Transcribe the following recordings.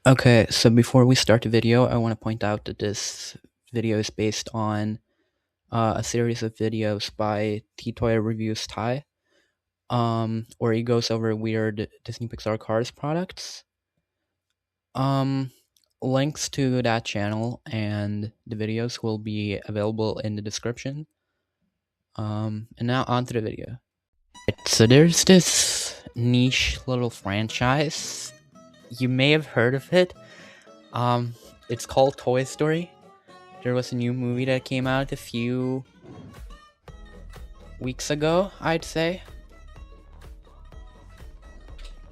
Okay, so before we start the video, I want to point out that this video is based on a series of videos by T-Toy Reviews Ty, where he goes over weird Disney Pixar Cars products. Um, Links to that channel and the videos will be available in the description. And now on to the video. So there's this niche little franchise. You may have heard of it. It's called Toy Story. There was a new movie that came out a few weeks ago, I'd say.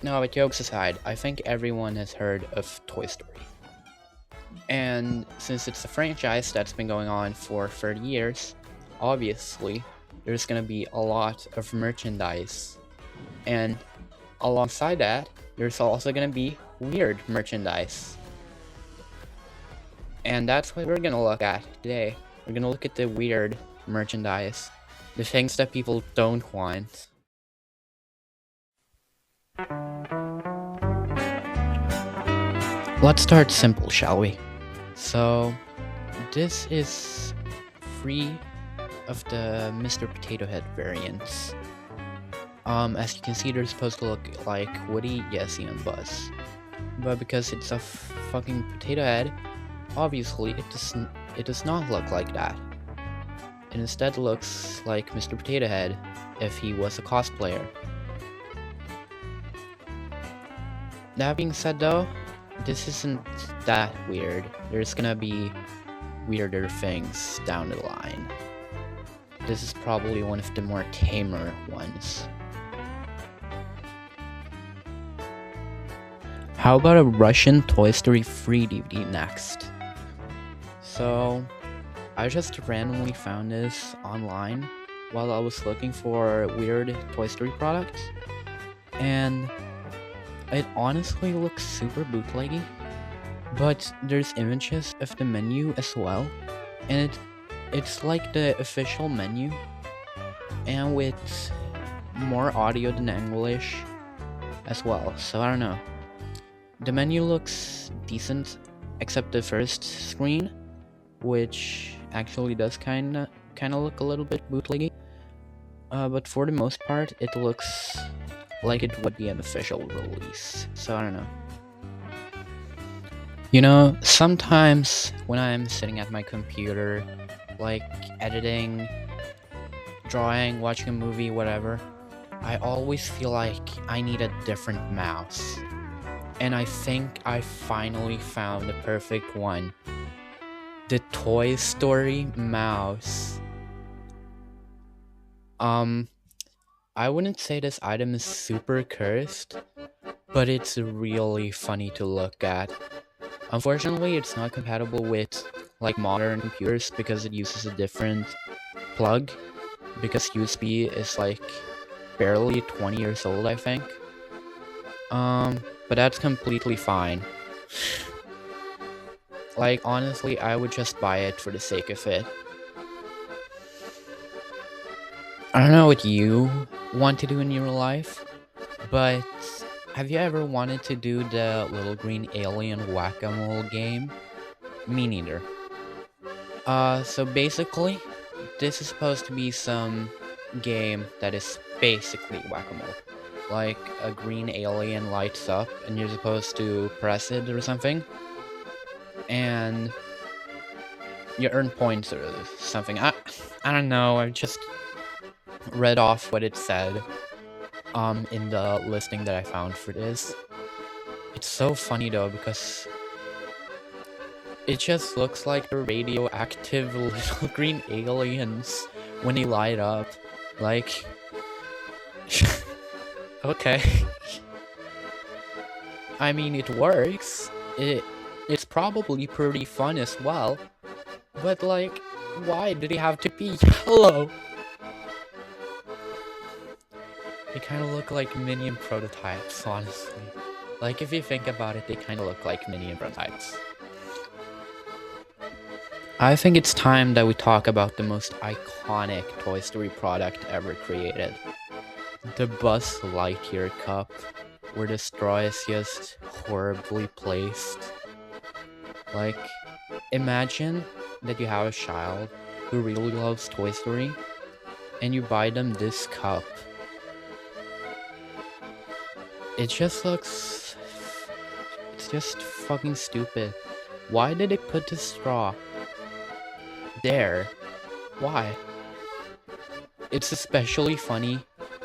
No, but jokes aside, I think everyone has heard of Toy Story. And since it's a franchise that's been going on for 30 years, obviously, there's gonna be a lot of merchandise. And alongside that, there's also gonna be weird merchandise. And that's what we're gonna look at today. We're gonna look at the weird merchandise. The things that people don't want. Let's start simple, shall we? So, this is free of the Mr. Potato Head variants. As you can see, they're supposed to look like Woody, Jessie, and Buzz. But because it's a fucking potato head, obviously it does not look like that. It instead looks like Mr. Potato Head if he was a cosplayer. That being said though, this isn't that weird. There's gonna be weirder things down the line. This is probably one of the more tamer ones. How about a Russian Toy Story 3 DVD next? So, I just randomly found this online while I was looking for weird Toy Story products, and it honestly looks super bootleggy, but there's images of the menu as well, and it's like the official menu, and with more audio than English as well, so I don't know. The menu looks decent, except the first screen, which actually does kinda look a little bit bootleggy. But for the most part, it looks like it would be an official release, so I don't know. You know, sometimes when I'm sitting at my computer, like editing, drawing, watching a movie, whatever, I always feel like I need a different mouse. And I think I finally found the perfect one. The Toy Story mouse. I wouldn't say this item is super cursed, but it's really funny to look at. Unfortunately, it's not compatible with like modern computers because it uses a different plug, because USB is like barely 20 years old, I think. But that's completely fine. Like, honestly, I would just buy it for the sake of it. I don't know what you want to do in your life, but have you ever wanted to do the little green alien whack-a-mole game? Me neither. So basically, this is supposed to be some game that is basically whack-a-mole. Like, a green alien lights up, and you're supposed to press it or something, and you earn points or something. I don't know, I just read off what it said in the listing that I found for this. It's so funny though, because it just looks like the radioactive little green aliens when they light up. Like, okay. I mean, it works. It's probably pretty fun as well. But like, why did they have to be yellow? They kind of look like Minion prototypes, honestly. Like, if you think about it, they kind of look like Minion prototypes. I think it's time that we talk about the most iconic Toy Story product ever created. The Buzz Lightyear cup. where the straw is just horribly placed. Like, imagine that you have a child who really loves Toy Story, and you buy them this cup. It just looks... it's just fucking stupid. Why did they put the straw there? Why? It's especially funny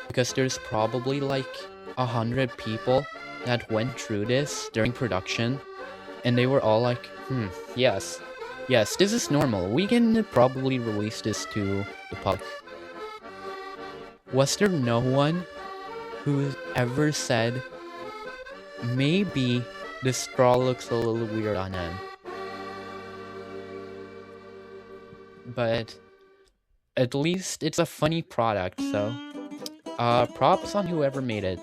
because there's probably like 100 people that went through this during production, and they were all like, yes, this is normal. We can probably release this to the public. Was there no one who ever said, maybe the straw looks a little weird on him? But at least it's a funny product, so props on whoever made it.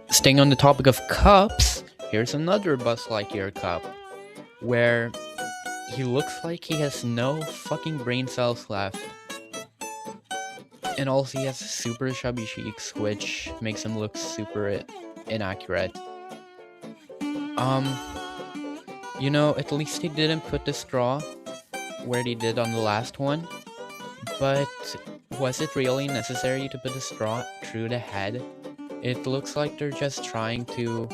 Staying on the topic of cups, here's another Buzz Lightyear cup, where he looks like he has no fucking brain cells left. And also he has super chubby cheeks, which makes him look super inaccurate. You know, at least he didn't put the straw where they did on the last one. But was it really necessary to put the straw through the head? It looks like they're just trying to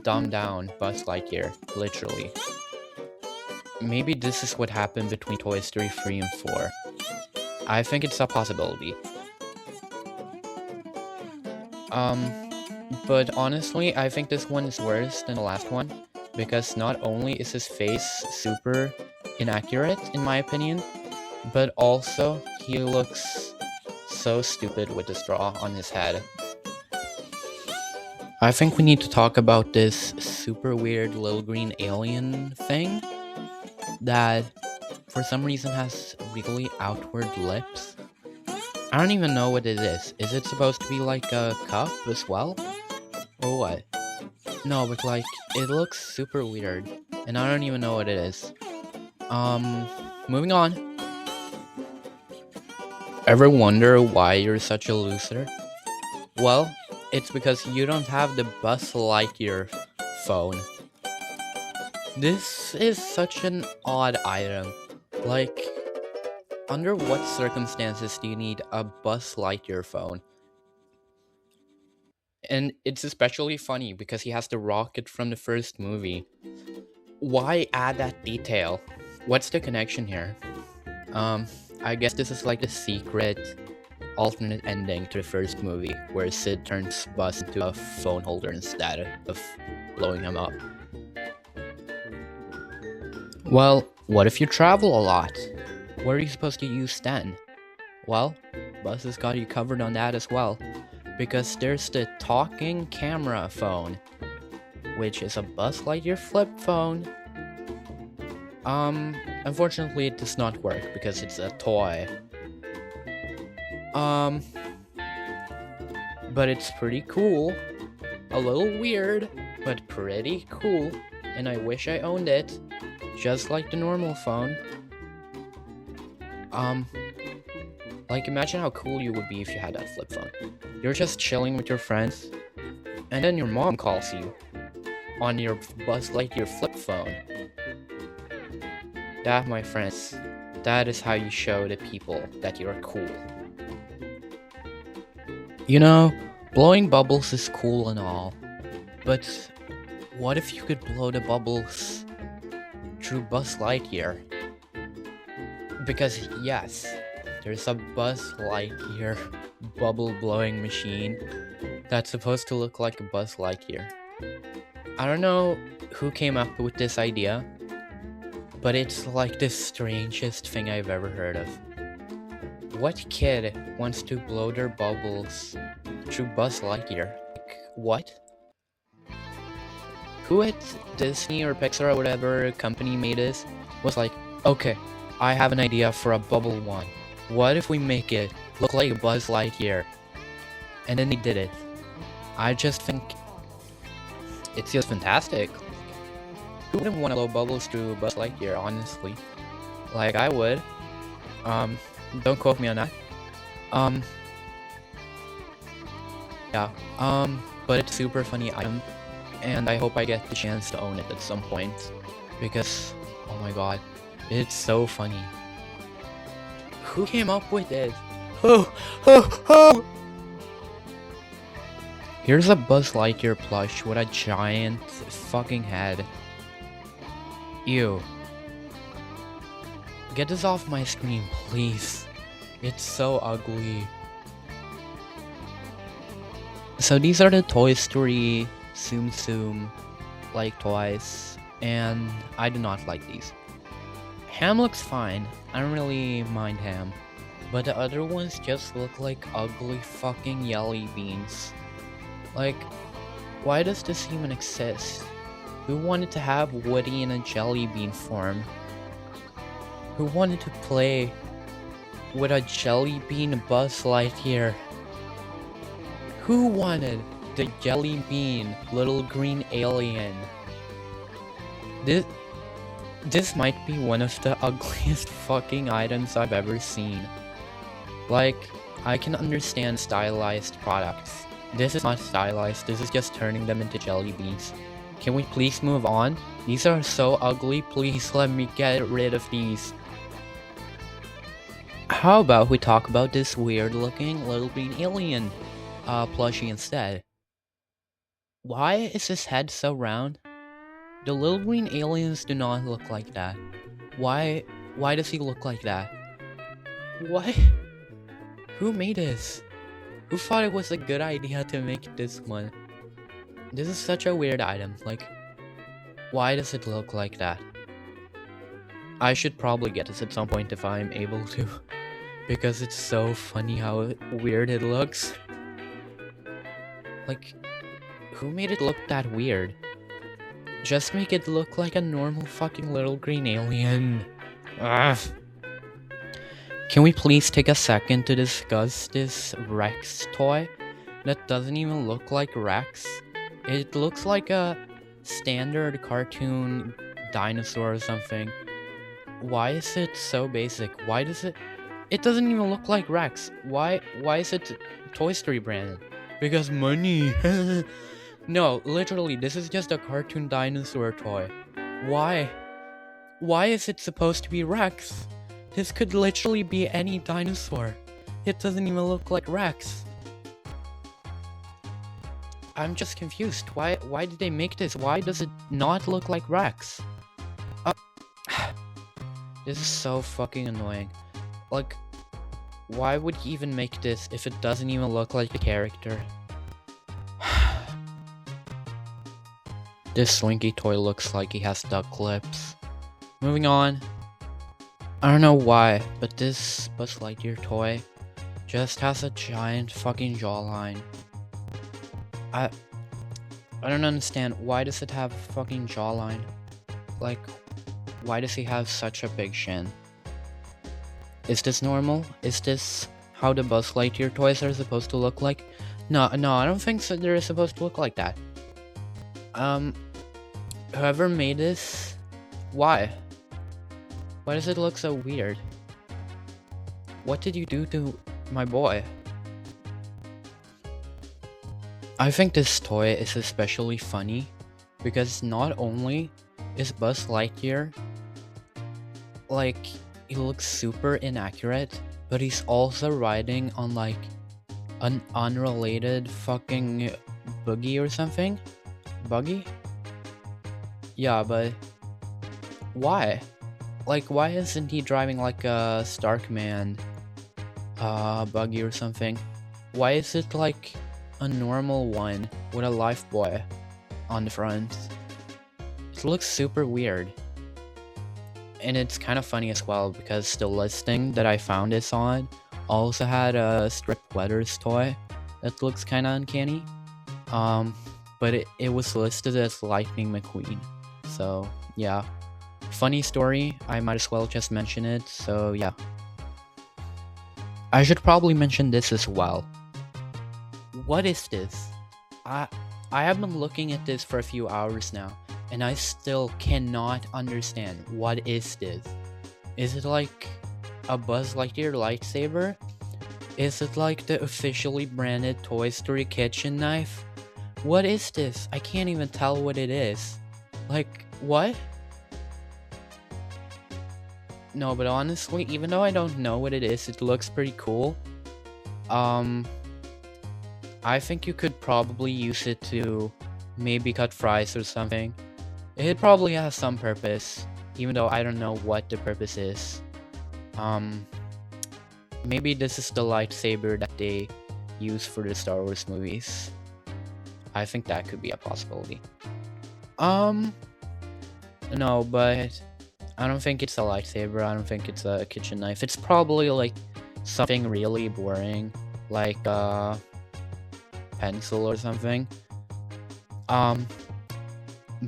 dumb down Buzz Lightyear, literally. Maybe this is what happened between Toy Story 3 and 4. I think it's a possibility. But honestly, I think this one is worse than the last one, because not only is his face super inaccurate, in my opinion, but also he looks so stupid with the straw on his head. I think we need to talk about this super weird little green alien thing that for some reason has really outward lips. I don't even know what it is. Is it supposed to be like a cup as well? Or what? No, but like, it looks super weird, and I don't even know what it is. Moving on. Ever wonder why you're such a loser? Well, it's because you don't have the Buzz Lightyear phone. This is such an odd item. Like, under what circumstances do you need a Buzz Lightyear phone? And it's especially funny because he has the rocket from the first movie. Why add that detail? What's the connection here? I guess this is like the secret alternate ending to the first movie, where Sid turns Buzz into a phone holder instead of blowing him up. Well, what if you travel a lot? What are you supposed to use then? Well, Buzz has got you covered on that as well, because there's the talking camera phone, which is a Buzz Lightyear flip phone. Unfortunately it does not work because it's a toy. But it's pretty cool. A little weird, but pretty cool, and I wish I owned it, just like the normal phone. Like, imagine how cool you would be if you had that flip phone. You're just chilling with your friends, and then your mom calls you on your Buzz Lightyear flip phone. That, my friends, that is how you show the people that you're cool. You know, blowing bubbles is cool and all, but what if you could blow the bubbles through Buzz Lightyear? Because yes, there's a Buzz Lightyear bubble blowing machine that's supposed to look like a Buzz Lightyear. I don't know who came up with this idea, but it's like the strangest thing I've ever heard of. What kid wants to blow their bubbles through Buzz Lightyear? Like, what? Who at Disney or Pixar or whatever company made this was like, okay, I have an idea for a bubble one. What if we make it look like Buzz Lightyear? And then they did it. I just think it's just fantastic. Who wouldn't want to blow bubbles through Buzz Lightyear, honestly? Like, I would. Don't quote me on that. Yeah, but it's a super funny item, and I hope I get the chance to own it at some point, because, oh my god, it's so funny. Who came up with it? Oh! Here's a Buzz Lightyear plush with a giant fucking head. Ew. Get this off my screen, please. It's so ugly. So these are the Toy Story Tsum Tsum like toys, and I do not like these. Ham looks fine, I don't really mind Ham, but the other ones just look like ugly fucking jelly beans. Like, why does this even exist? Who wanted to have Woody in a jelly bean form? Who wanted to play with a jelly bean Buzz Lightyear? Who wanted the jelly bean little green alien? This might be one of the ugliest fucking items I've ever seen. Like, I can understand stylized products. This is not stylized, this is just turning them into jelly beans. Can we please move on? These are so ugly, please let me get rid of these. How about we talk about this weird looking little green alien plushie instead? Why is his head so round? The little green aliens do not look like that. Why does he look like that? What? Who made this? Who thought it was a good idea to make this one? This is such a weird item, like, why does it look like that? I should probably get this at some point if I'm able to, because it's so funny how weird it looks. Like, who made it look that weird? Just make it look like a normal fucking little green alien. Ugh. Can we please take a second to discuss this Rex toy that doesn't even look like Rex? It looks like a standard cartoon dinosaur or something. Why is it so basic? Why does it... It doesn't even look like Rex. Why is it Toy Story branded? Because money. No, literally, this is just a cartoon dinosaur toy. Why? Why is it supposed to be Rex? This could literally be any dinosaur. It doesn't even look like Rex. I'm just confused. Why did they make this? Why does it not look like Rex? This is so fucking annoying. Like, why would he even make this if it doesn't even look like the character? This Slinky toy looks like he has duck lips. Moving on. I don't know why, but this Buzz Lightyear toy just has a giant fucking jawline. I don't understand. Why does it have a fucking jawline? Like, why does he have such a big shin? Is this normal? Is this how the Buzz Lightyear toys are supposed to look like? No, I don't think so. They're supposed to look like that. Whoever made this, why? Why does it look so weird? What did you do to my boy? I think this toy is especially funny because not only is Buzz Lightyear, like, he looks super inaccurate, but he's also riding on like an unrelated fucking buggy or something. Buggy? Yeah, but why? Like, why isn't he driving like a Starkman buggy or something? Why is it like a normal one with a lifebuoy on the front? It looks super weird. And it's kind of funny as well because the listing that I found this on also had a Strip Weathers toy that looks kind of uncanny. But it was listed as Lightning McQueen. So, yeah. Funny story, I might as well just mention it, so yeah. I should probably mention this as well. What is this? I have been looking at this for a few hours now, and I still cannot understand. What is this? Is it like a Buzz Lightyear lightsaber? Is it like the officially branded Toy Story kitchen knife? What is this? I can't even tell what it is. Like, what? No, but honestly, even though I don't know what it is, it looks pretty cool. Um, I think you could probably use it to maybe cut fries or something. It probably has some purpose, even though I don't know what the purpose is. Um, Maybe this is the lightsaber that they use for the Star Wars movies. I think that could be a possibility. Um, no, but I don't think it's a lightsaber. I don't think it's a kitchen knife. It's probably like something really boring, like a pencil or something. Um,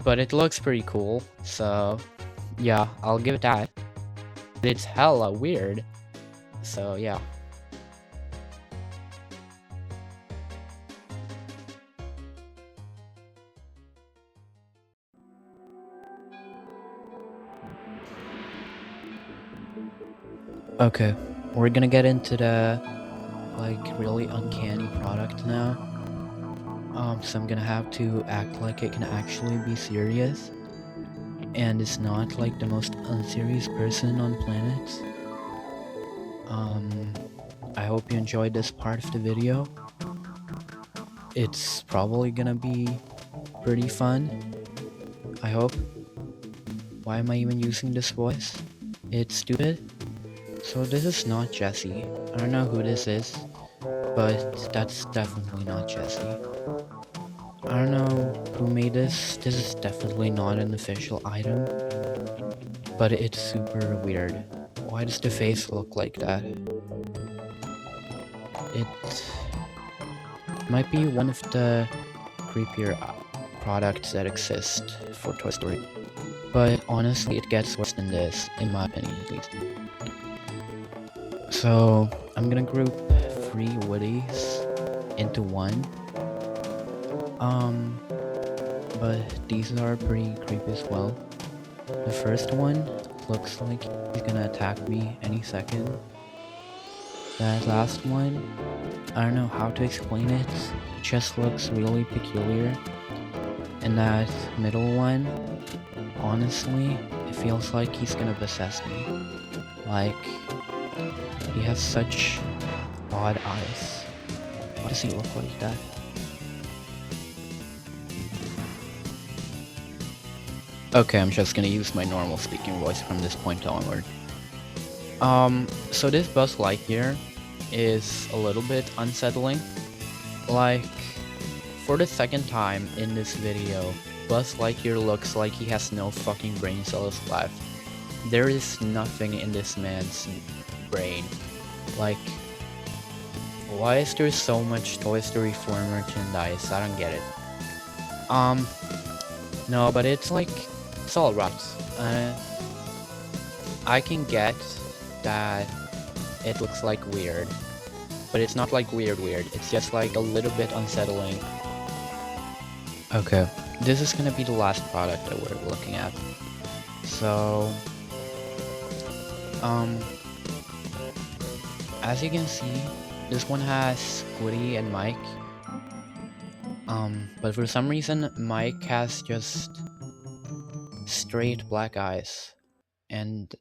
but it looks pretty cool, so yeah, I'll give it that. It's hella weird, so yeah. Okay, we're gonna get into the like really uncanny product now. So I'm gonna have to act like it can actually be serious, and it's not like the most unserious person on planet. Um, I hope you enjoyed this part of the video. It's probably gonna be pretty fun. I hope. Why am I even using this voice? It's stupid. So this is not Jesse. I don't know who this is, but that's definitely not Jesse. I don't know who made this. This is definitely not an official item, but it's super weird. Why does the face look like that? It might be one of the creepier products that exist for Toy Story. But honestly, it gets worse than this, in my opinion at least. So, I'm gonna group 3 Woodies into one. But these are pretty creepy as well. The first one looks like he's gonna attack me any second. That last one, I don't know how to explain it. It just looks really peculiar. And that middle one, honestly, it feels like he's gonna possess me. Like, he has such odd eyes. Why does he look like that? Okay, I'm just gonna use my normal speaking voice from this point onward. So this Buzz Lightyear is a little bit unsettling. Like, for the second time in this video, Buzz Lightyear looks like he has no fucking brain cells left. There is nothing in this man's brain. Like, why is there so much Toy Story 4 merchandise? I don't get it. No, but it's like, it's alright. I can get that it looks like weird, but it's not like weird, it's just like a little bit unsettling. Okay, this is gonna be the last product that we're looking at. So, as you can see, this one has Woody and Mike. But for some reason, Mike has just straight black eyes, and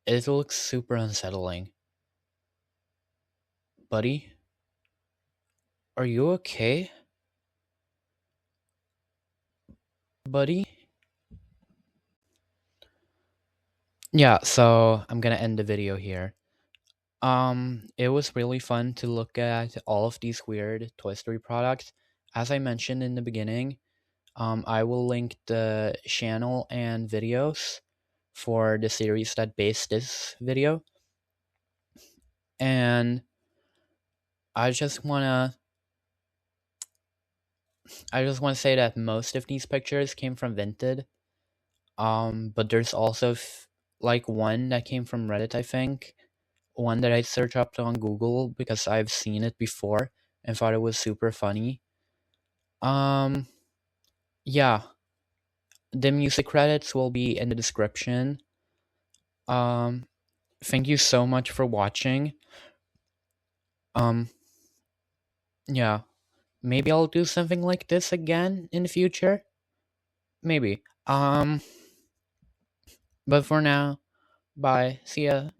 it looks super unsettling. Buddy? Are you okay? Buddy? Yeah, so I'm gonna end the video here. It was really fun to look at all of these weird Toy Story products. As I mentioned in the beginning, I will link the channel and videos for the series that based this video. And I just wanna say that most of these pictures came from Vinted. But there's also like one that came from Reddit, I think. One that I searched up on Google because I've seen it before and thought it was super funny. Yeah. The music credits will be in the description. Thank you so much for watching. Um, yeah, maybe I'll do something like this again in the future. Maybe. But for now, bye. See ya.